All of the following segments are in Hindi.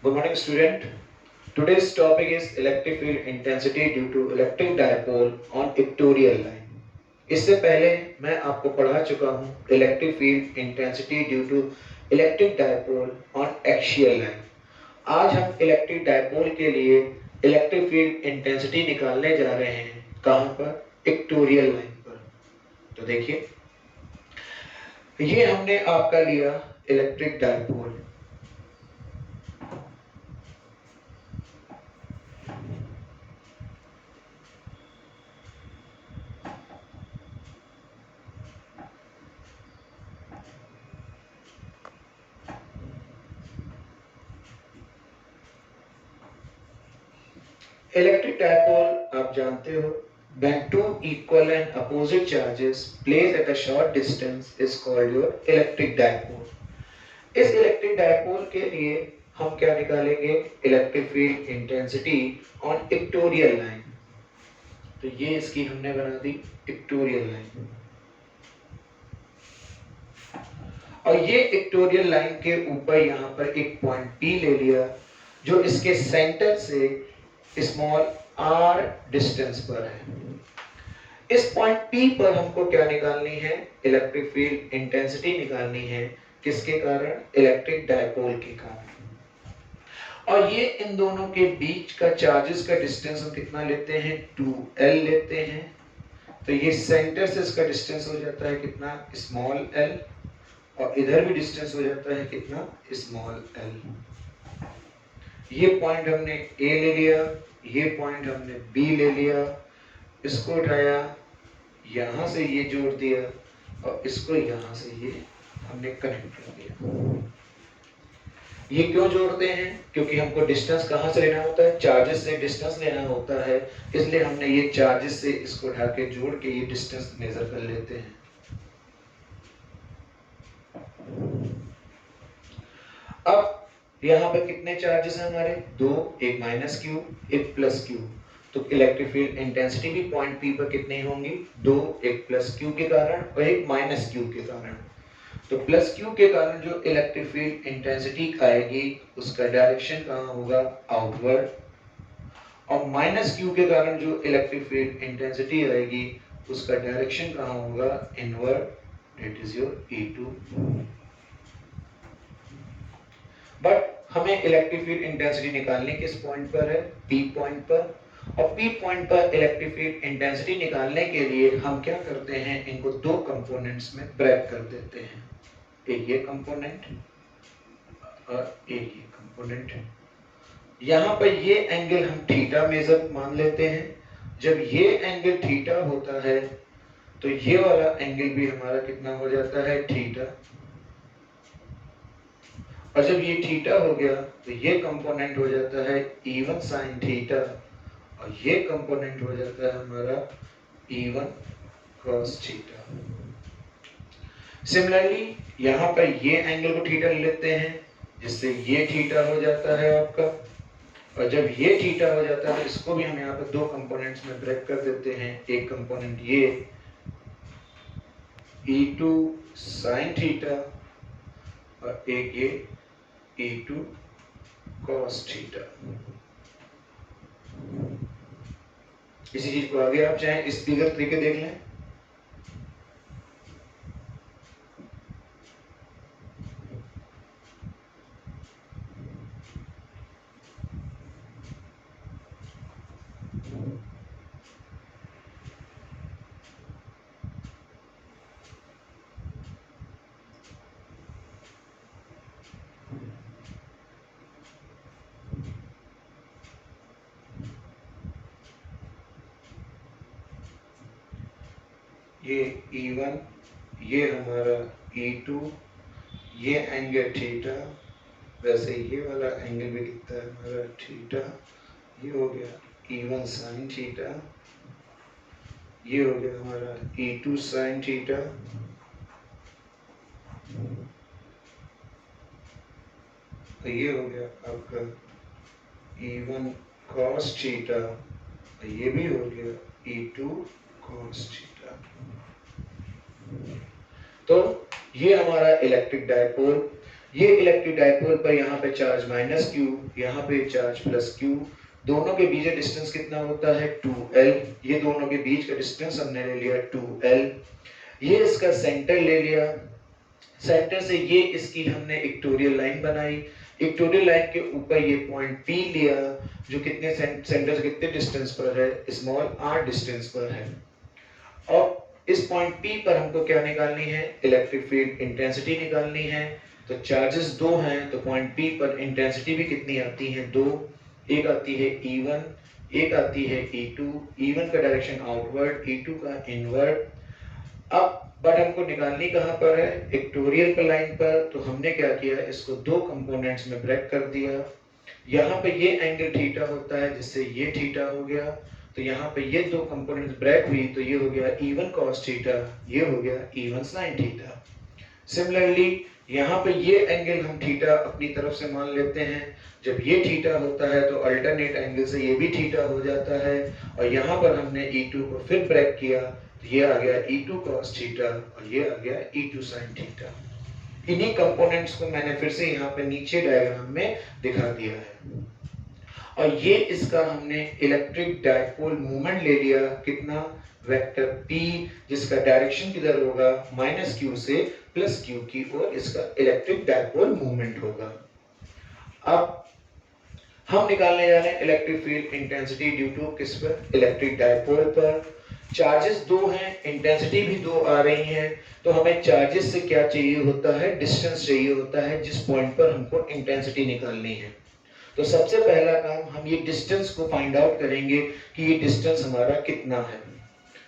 Good morning, student. Today's topic is electric field intensity due to electric dipole on equatorial line. इससे पहले मैं आपको पढ़ा चुका हूँ electric field intensity due to electric dipole on axial line. आज हम इलेक्ट्रिक डायपोल के लिए इलेक्ट्रिक फील्ड इंटेंसिटी निकालने जा रहे हैं। कहाँ पर? इक्वेटोरियल लाइन पर। तो देखिए, ये हमने आपका लिया इलेक्ट्रिक डायपोल। इलेक्ट्रिक डायपोल आप जानते हो, when two equal and opposite charges placed at a short distance is called your electric dipole. इस इलेक्ट्रिक डायपोल के लिए हम क्या निकालेंगे? Electric field intensity on equatorial line. तो ये इसकी हमने बना दी इक्वेटोरियल लाइन, और ये इक्वेटोरियल लाइन के ऊपर यहाँ पर एक पॉइंट P ले लिया जो इसके सेंटर से स्मॉल r डिस्टेंस पर है। इस पॉइंट P पर हमको क्या निकालनी है? इलेक्ट्रिक फील्ड इंटेंसिटी निकालनी है। किसके कारण? इलेक्ट्रिक डायपोल के कारण। और ये इन दोनों के बीच का चार्जेस का डिस्टेंस हम कितना लेते हैं? 2l लेते हैं। तो ये सेंटर से इसका डिस्टेंस हो जाता है कितना? स्मॉल l, और इधर भी डिस्टेंस हो जाता है कितना? Small l। ये पॉइंट हमने A ले लिया, ये पॉइंट हमने B ले लिया, इसको उठाया, यहां से ये जोड़ दिया, और इसको यहां से ये हमने कनेक्ट कर दिया। ये क्यों जोड़ते हैं? क्योंकि हमको डिस्टेंस कहां से लेना होता है? चार्जेस से डिस्टेंस लेना होता है, इसलिए हमने ये चार्जेस से इसको उठा के जोड़ के ये डिस्टेंस मेजर कर लेते हैं। अब यहाँ पर कितने चार्जेस हैं हमारे? दो, एक माइनस क्यू, एक प्लस क्यू। तो इलेक्ट्रिक फील्ड इंटेंसिटी भी पॉइंट P पर कितनी होंगी? दो, एक प्लस क्यू के कारण और एक माइनस क्यू के कारण। तो प्लस क्यू के कारण जो इलेक्ट्रिक फील्ड इंटेंसिटी आएगी उसका डायरेक्शन कहाँ होगा? आउटवर्ड। और माइनस क्यू के कारण जो इलेक्ट्रिक फील्ड इंटेंसिटी आएगी उसका डायरेक्शन कहाँ होगा? Inward. It is your E2। But हमें इलेक्ट्रिक फील्ड इंटेंसिटी निकालनी किस पॉइंट पर है? P पॉइंट पर। और P पॉइंट पर इलेक्ट्रिक फील्ड इंटेंसिटी निकालने के लिए हम क्या करते हैं? इनको दो कंपोनेंट्स में ब्रेक कर देते हैं, एक ये कंपोनेंट और एक ये कंपोनेंट। यहाँ पर ये एंगल हम थीटा मेजर मान लेते हैं। जब ये एंगल थीटा होता है तो ये वाला एंगल भी हमारा कितना हो जाता है? थीटा। और जब ये थीटा हो गया तो ये कंपोनेंट हो जाता है E1 sin थीटा, और ये कंपोनेंट हो जाता है हमारा E1 cos थीटा। सिमिलरली यहाँ पर ये एंगल को थीटा ले लेते हैं, जिससे ये थीटा हो जाता है आपका। और जब ये थीटा हो जाता है तो इसको भी हम यहाँ पर दो कंपोनेंट्स में ब्रेक कर देते हैं। एक कंपोनेंट ये E2 sin थीटा, और एक ये E2 cos थीटा। इसी चीज को आगे आप चाहें इस फिगर तरीके देख लें। ये E1, ये हमारा E2, ये एंगल थीटा, वैसे ये वाला एंगल भी कितना है हमारा? थीटा। ये हो गया E1 sin थीटा, ये हो गया हमारा E2 sin थीटा, तो ये हो गया आपका E1 cos थीटा, ये भी हो गया E2 cos थीटा। तो ये हमारा इलेक्ट्रिक डायपोल। ये इलेक्ट्रिक डायपोल पर यहाँ पे चार्ज माइनस क्यू, यहाँ पे चार्ज प्लस क्यू, दोनों के बीच का डिस्टेंस कितना होता है 2l, ये दोनों के बीच का डिस्टेंस हमने ले लिया 2l, ये इसका सेंटर ले लिया, सेंटर से ये इसकी हमने इक्वेटोरियल लाइन बनाई, इक्वेटोरियल लाइन के ऊपर ये पॉइंट P लिया जो कितने सेंटर से कितने डिस्टेंस पर है, स्मॉल r डिस्टेंस पर है। और इस पॉइंट P पर हमको क्या निकालनी है, इलेक्ट्रिक फील्ड इंटेंसिटी निकालनी है। तो चार्जेस दो हैं तो पॉइंट P पर इंटेंसिटी भी कितनी आती है, दो, एक आती है E1, एक आती है E2, E1 का डायरेक्शन आउटवर्ड, E2 का इनवर्ड। अब बट हमको निकालनी कहाँ पर है, इक्वेटोरियल पर लाइन पर, तो हमने क्या किया, इसको दो कंपोनेंट्स में ब्रेक कर दिया। यहाँ पे ये एंगल थीटा होता है जिससे ये थीटा हो गया, तो यहाँ पे ये दो कंपोनेंट्स ब्रेक हुई तो ये हो गया E1 cos थीटा, ये हो गया E1 sin थीटा। सिमिलरली यहाँ पे ये एंगल हम थीटा अपनी तरफ से मान लेते हैं, जब ये थीटा होता है तो अल्टरनेट एंगल से ये भी थीटा हो जाता है, और यहाँ पर हमने E2 को फिर ब्रेक किया तो ये आ गया E2 cos थीटा और ये आ गया E2 sin थीटा। इन्हीं कंपोनेंट्स को मैंने फिर से यहाँ पे नीचे डायग्राम में दिखा दिया है। और ये इसका हमने इलेक्ट्रिक डायपोल मोमेंट ले लिया, कितना, वेक्टर P, जिसका डायरेक्शन किधर होगा, माइनस क्यू से प्लस क्यू की ओर इसका इलेक्ट्रिक डायपोल मूवमेंट होगा। अब हम निकालने जा रहे हैं electric field intensity due to किस पर, इलेक्ट्रिक डायपोल पर। चार्जेस दो हैं, इंटेंसिटी भी दो आ रही है, तो हमें चार्जेस से क्या चाहिए होता है, डिस्टेंस चाहिए होता है जिस पॉइंट पर हमको इंटेंसिटी निकालनी है। तो सबसे पहला काम हम ये डिस्टेंस को फाइंड आउट करेंगे कि ये डिस्टेंस हमारा कितना है।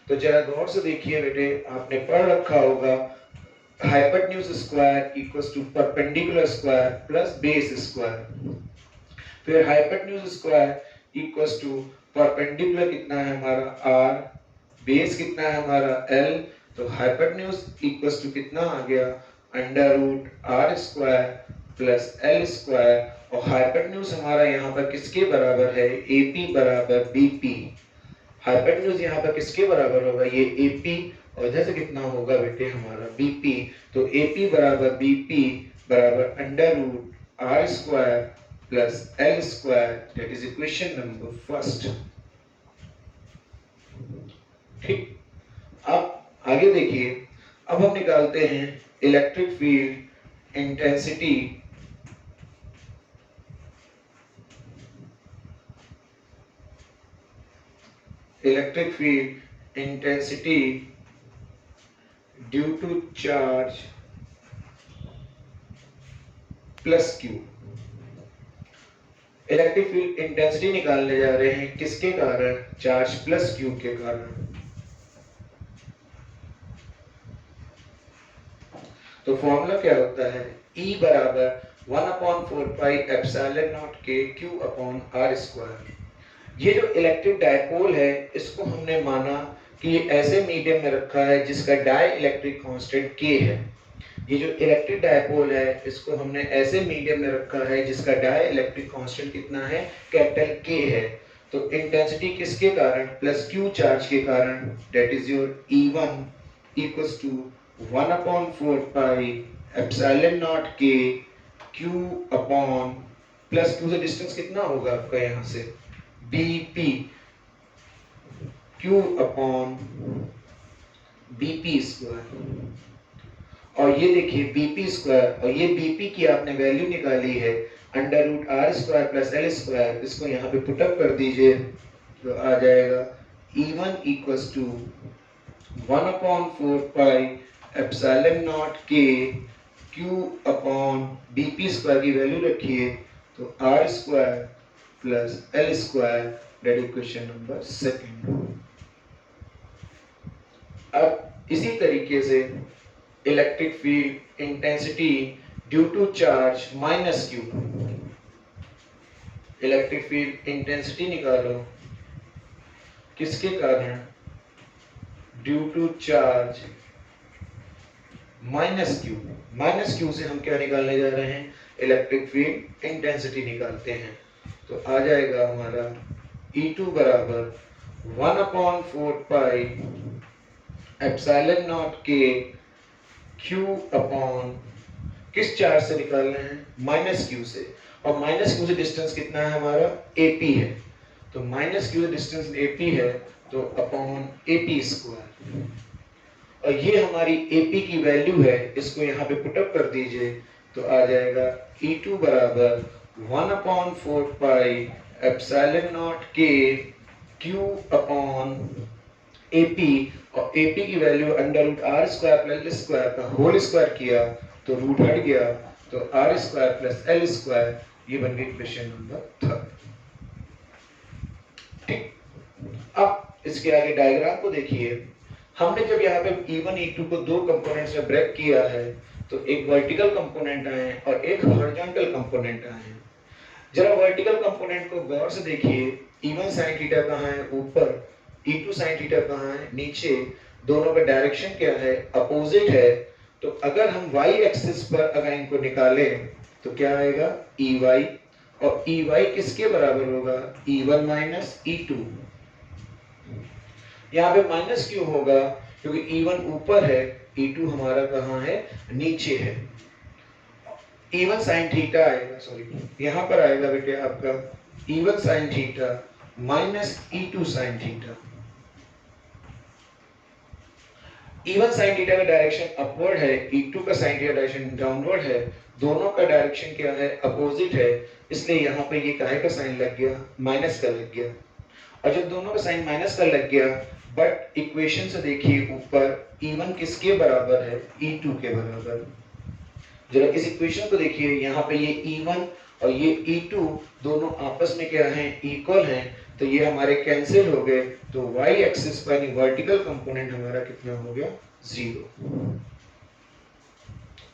तो जरा गौर से देखिए बेटे, आपने पढ़ रखा होगा hypotenuse square equals to perpendicular square plus base square, फिर hypotenuse square equals to perpendicular कितना है हमारा r, बेस कितना है हमारा l, तो हाइपोटेन्यूज इक्वल्स टू कितना आ गया under root r square plus l square, और हाइपोटेन्यूज हमारा यहाँ पर किसके बराबर है, AP बराबर BP। हाइपोटेन्यूज यहाँ पर किसके बराबर होगा, ये AP, और इधर से कितना होगा बेटे हमारा BP, तो AP बराबर BP बराबर under root r square plus l square, that is equation number first. ठीक, अब आगे देखिए, अब हम निकालते हैं electric field intensity due to charge plus q. Electric field intensity निकालने जा रहे हैं किसके कारण, चार्ज प्लस क्यू के कारण। तो फॉर्मूला क्या होता है, E बराबर 1/4 pi epsilon naught k Q upon R square. ये जो इलेक्ट्रिक डायपोल है इसको हमने माना कि ये ऐसे मीडियम में रखा है जिसका डाई इलेक्ट्रिक कांस्टेंट K है। ये जो इलेक्ट्रिक डायपोल है इसको हमने ऐसे मीडियम में रखा है जिसका डाई इलेक्ट्रिक कांस्टेंट कितना है, कैपिटल K है। तो इंटेंसिटी किसके कारण, प्लस Q चार्ज के कारण, that is your E1 equals to 1/4 pi epsilon naught K Q upon plus Q से डिस्टेंस कितना होगा आपका यहाँ से, BP Q upon BP square. और ये देखिए BP स्क्वायर, और ये BP की आपने वैल्यू निकाली है under root R square plus L square, इसको यहाँ पे पुट अप कर दीजिए तो आ जाएगा E1 equals to 1/4 pi epsilon naught K Q upon BP square की वैल्यू रखिए तो R square plus L square, that equation number second. अब इसी तरीके से electric field intensity due to charge minus q, electric field intensity निकालो किसके कारण, due to charge minus q. Minus q से हम क्या निकालने जा रहे हैं, इलेक्ट्रिक फील्ड इंटेंसिटी निकालते हैं। तो आ जाएगा हमारा E2 बराबर 1/4 pi epsilon naught K Q upon किस चार्ज से निकालना है? माइनस क्यू से, और माइनस क्यू से डिस्टेंस कितना है हमारा? एपी है। तो माइनस क्यू से डिस्टेंस एपी है, तो अपॉन एपी स्क्वायर, और ये हमारी एपी की वैल्यू है, इसको यहाँ पे पुटअप कर दीजिए, तो आ जाएगा E2 बराबर 1/4 pi epsilon naught k q upon AP, और एपी की value under root r square plus l square का होल स्क्वायर किया तो रूट हट गया, तो r square plus l square, ये बन गई इक्वेशन नंबर 3। ठीक, अब इसके आगे डायग्राम को देखिए। हमने जब यहाँ पे E1 E2 को दो कंपोनेंट्स में ब्रेक किया है, तो एक वर्टिकल कंपोनेंट आए और एक हॉरिजॉन्टल कंपोनेंट आए। जरा वर्टिकल कंपोनेंट को गौर से देखिए, E1 sin थीटा कहाँ है? ऊपर। E2 sin थीटा कहाँ है? नीचे। दोनों का डायरेक्शन क्या है? अपोजिट है। तो अगर हम y एक्सिस पर अगर इनको निकालें तो क्या आएगा? EY, और EY किसके बराबर होगा? E1 minus E2। यहाँ पे माइनस क्यों होगा? क्योंकि E1 ऊपर है, E2 हमारा कहाँ है? नीचे है। E1 sin थीटा आएगा, सॉरी यहाँ पर आएगा बेटे आपका E1 sin theta minus E2 sin theta. E1 sin theta का डायरेक्शन अपवर्ड है, E2 का sin थीटा डायरेक्शन डाउनवर्ड है। दोनों का डायरेक्शन क्या है? अपोजिट है, इसलिए यहाँ पे ये काहे का साइन लग गया? माइनस का लग गया। और जब दोनों का साइन माइनस का लग गया, बट इक्वेशन से देखिए ऊपर E1 किसके बराबर है? E2 के बराबर। जरा इस इक्वेशन को देखिए, यहाँ पे ये E1 और ये E2 दोनों आपस में क्या हैं? इक्वल हैं, तो ये हमारे कैंसिल हो गए, तो y एक्सिस पर यानी वर्टिकल कंपोनेंट हमारा कितना हो गया? 0।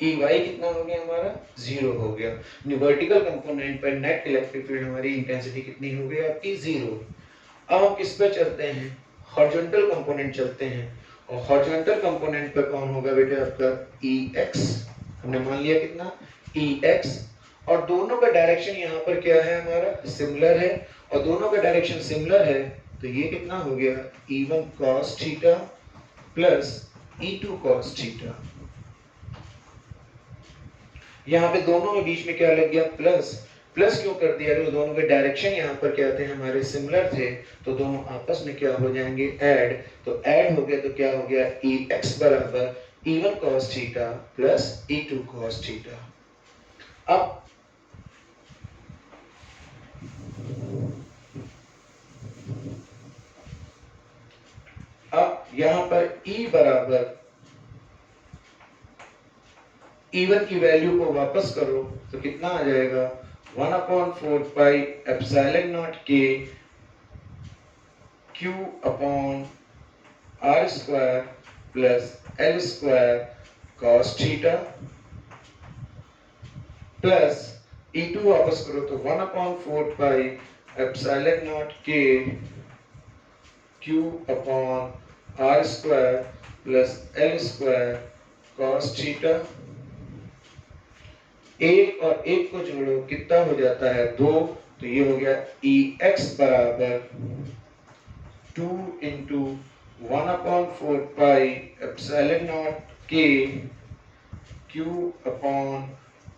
EY कितना हो गया हमारा? 0 हो गया। यानी वर्टिकल कंपोनेंट पर नेट इलेक्ट्रिक फील्ड हमारी इंटेंसिटी कितनी हो गई आपकी? 0। अब हम किस पे चलते हैं? हॉरिजॉन्टल कंपोनेंट चलते हैं, और हॉरिजॉन्टल कंपोनेंट पर कौन होगा बेटे आपका? EX। हमने मान लिया कितना? EX, और दोनों का डायरेक्शन यहाँ पर क्या है हमारा? सिमिलर है, और दोनों का डायरेक्शन सिमिलर है, तो ये कितना हो गया? E1 cos theta plus E2 cos theta. यहाँ पे दोनों में बीच में क्या लग गया? प्लस। प्लस क्यों कर दिया? तो दोनों के डायरेक्शन यहाँ पर क्या थे? हमारे सिमिलर थे, तो दोनों आपस में क्या हो जाएंगे? ऐड। तो ऐड हो गया, तो क्या हो गया? EX बराबर E1 cos theta plus E2 cos theta. अब यहाँ पर E बराबर E1 की वैल्यू को वापस करो तो कितना आ जाएगा? 1/4 pi epsilon naught k Q upon R square plus L square cos theta plus E2 वापस करो तो 1/4 pi epsilon naught k Q upon R square plus L square cos theta. एक और एक को जोड़ो, कितना हो जाता है? 2। तो ये हो गया EX बराबर 2 into 1/4 pi epsilon naught k Q upon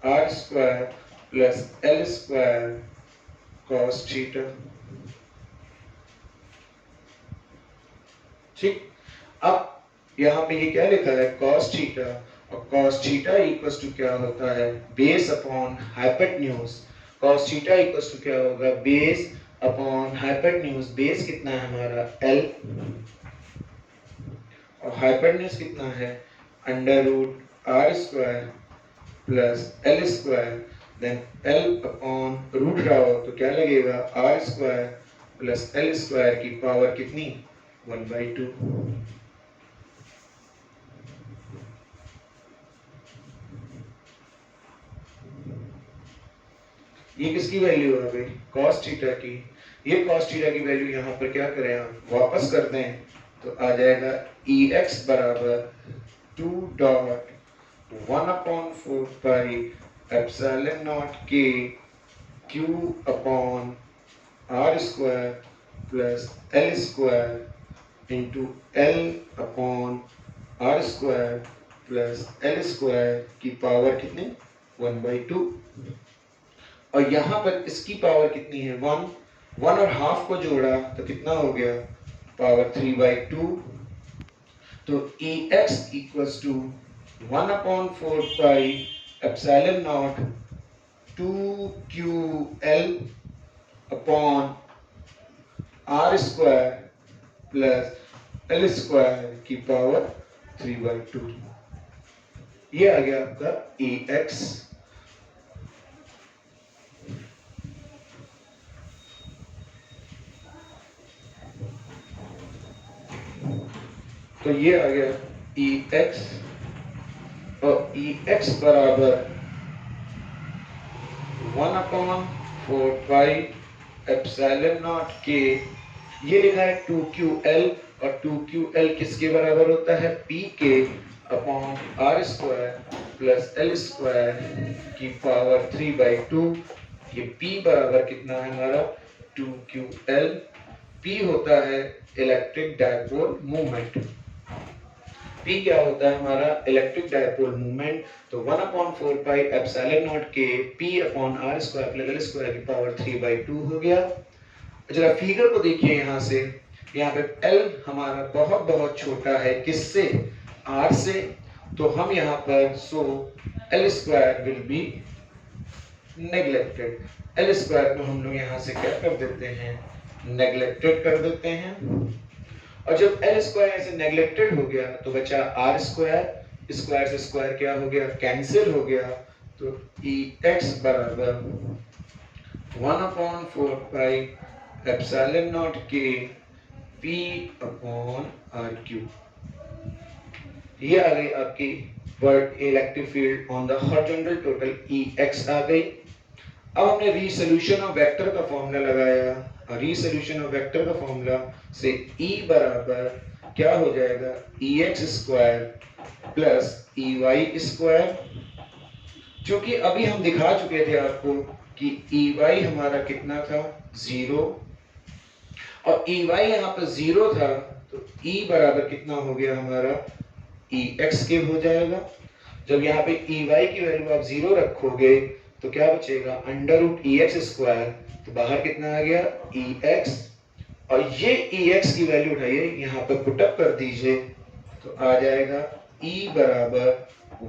R square plus L square cos theta. ठीक, अब यहाँ पे ये क्या लिखा है? cos थीटा, और cos थीटा इक्वल्स टू क्या होता है? Base upon hypotenuse. cos theta equals to क्या होगा? Base upon hypotenuse. बेस कितना है हमारा? L, और हाइपोटेन्यूज कितना है? Under root R square plus L square, then L upon root रहो तो क्या लगेगा? R square plus L square की पावर कितनी? 1/2। ये किसकी वैल्यू आ गई? cos थीटा की। ये cos थीटा की वैल्यू यहाँ पर क्या करें? हम वापस कर दें तो आ जाएगा EX बराबर 2 dot 1/4 pi epsilon naught k Q upon R square plus L square into L upon R square plus L square की पावर कितनी? 1/2 और यहाँ पर इसकी पावर कितनी है 1 1 और हाफ को जोड़ा तो कितना हो गया पावर 3/2 तो Ex equals to 1/4 pi epsilon naught 2QL upon R square plus L square की पावर 3/2 ये आ गया आपका Ex। तो ये आ गया Ex और Ex बराबर 1/4 पाई एप्सिलॉन नॉट के ये लिखा है 2QL और 2QL किसके बराबर होता है P के upon R square plus L square की पावर 3/2 ये P बराबर कितना है हमारा 2QL P होता है इलेक्ट्रिक डायपोल मूवमेंट P क्या होता है हमारा इलेक्ट्रिक डायपोल मूवमेंट तो 1/4 पाई एप्सिलॉन नॉट के P upon R square plus L square की पावर 3/2 हो गया। जरा फिगर को देखिए यहाँ से यहाँ पे L हमारा बहुत बहुत छोटा है किससे R से तो हम यहाँ पर सो L square will be neglected L square को हम लोग यहाँ से क्या कर देते हैं नेग्लेक्टेड कर देते हैं और जब L स्क्वायर ऐसे नेग्लेक्टेड हो गया तो बचा R स्क्वायर स्क्वायर से स्क्वायर क्या हो गया कैंसिल हो गया तो Ex बराबर 1/4 पाई एप्सिलॉन नॉट के P अपॉन R क्यूब ये आ गई आपकी word electric field on the horizontal total Ex आ गई। अब हमने रीसोल्यूशन ऑफ वेक्टर का फॉर्मूला लगाया रीसोल्यूशन ऑफ वेक्टर का फॉर्मूला से E बराबर क्या हो जाएगा Ex square plus Ey square क्योंकि अभी हम दिखा चुके थे आपको कि Ey हमारा कितना था 0 और Ey यहाँ पर 0 था तो E बराबर कितना हो गया हमारा Ex के हो जाएगा। जब यहाँ पे Ey की वैल्यू आप 0 रखोगे तो क्या बचेगा अंडर रूट Ex स्क्वायर तो बाहर कितना आ गया Ex और ये Ex की वैल्यू उठाइए यहाँ पे पुटअप कर दीजिए तो आ जाएगा E बराबर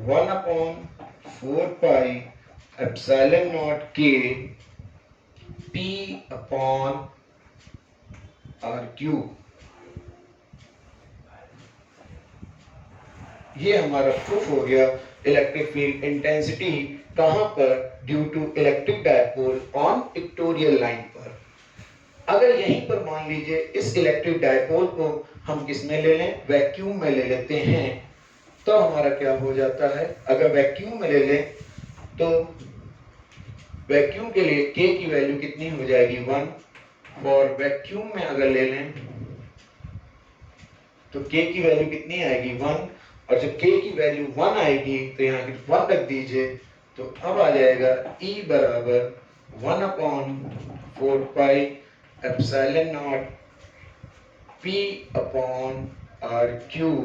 1/4 पाई एप्सिलॉन नॉट के P अपॉन R क्यूब ये हमारा प्रूफ हो गया इलेक्ट्रिक फील्ड इंटेंसिटी कहां पर due to electric dipole on equatorial line पर। अगर यहीं पर मान लीजिए इस इलेक्ट्रिक डायपोल को हम किस में ले लें वैक्यूम में ले लेते हैं तो हमारा क्या हो जाता है अगर वैक्यूम में ले लें तो वैक्यूम के लिए k की वैल्यू कितनी हो जाएगी 1 और वैक्यूम में अगर ले लें तो k की वैल्यू कितनी आएगी 1 और जब k की वैल्यू 1 आएगी तो यहाँ 1 रख दीजिए तो अब आ जाएगा E बराबर 1/4 pi epsilon naught P upon R cube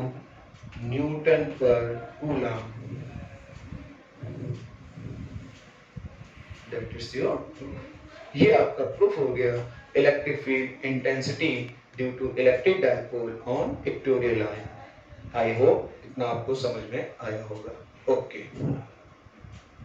newton per coulomb. ये आपका प्रूफ हो गया electric field intensity due to electric dipole on equatorial line. I hope इतना आपको समझ में आया होगा। ओके